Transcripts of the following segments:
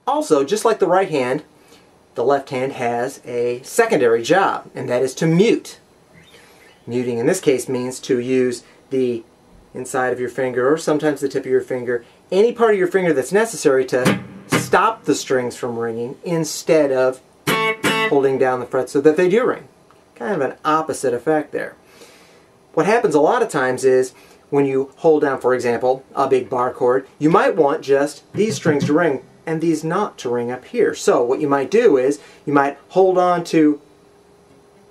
Also, just like the right hand, the left hand has a secondary job, and that is to mute. Muting in this case means to use the inside of your finger, or sometimes the tip of your finger, any part of your finger that's necessary to stop the strings from ringing instead of holding down the frets so that they do ring. Kind of an opposite effect there. What happens a lot of times is when you hold down, for example, a big bar chord, you might want just these strings to ring and these not to ring up here. So what you might do is you might hold on to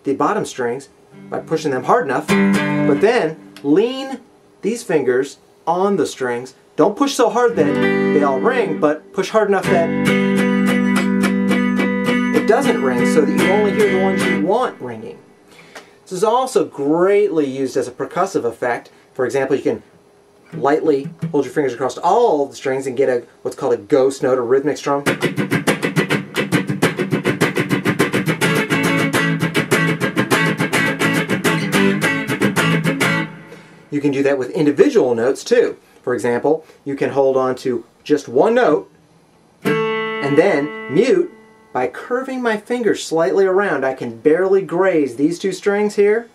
the bottom strings by pushing them hard enough, but then lean these fingers on the strings. Don't push so hard that they all ring, but push hard enough that it doesn't ring so that you only hear the ones you want ringing. This is also greatly used as a percussive effect. For example, you can lightly hold your fingers across all the strings and get what's called a ghost note, a rhythmic strum. You can do that with individual notes too. For example, you can hold on to just one note and then mute by curving my fingers slightly around. I can barely graze these two strings here,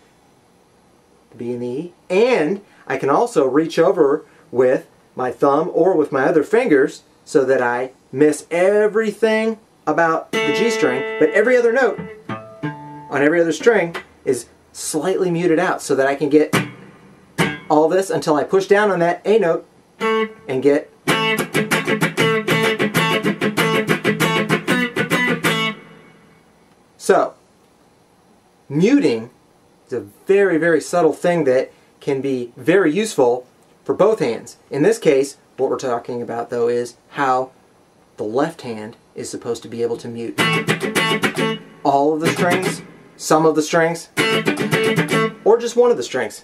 the B and the E, and I can also reach over with my thumb or with my other fingers so that I miss everything about the G string, but every other note on every other string is slightly muted out so that I can get all this until I push down on that A note and get so muting is a very, very subtle thing that can be very useful for both hands. In this case, what we're talking about though is how the left hand is supposed to be able to mute all of the strings, some of the strings, or just one of the strings.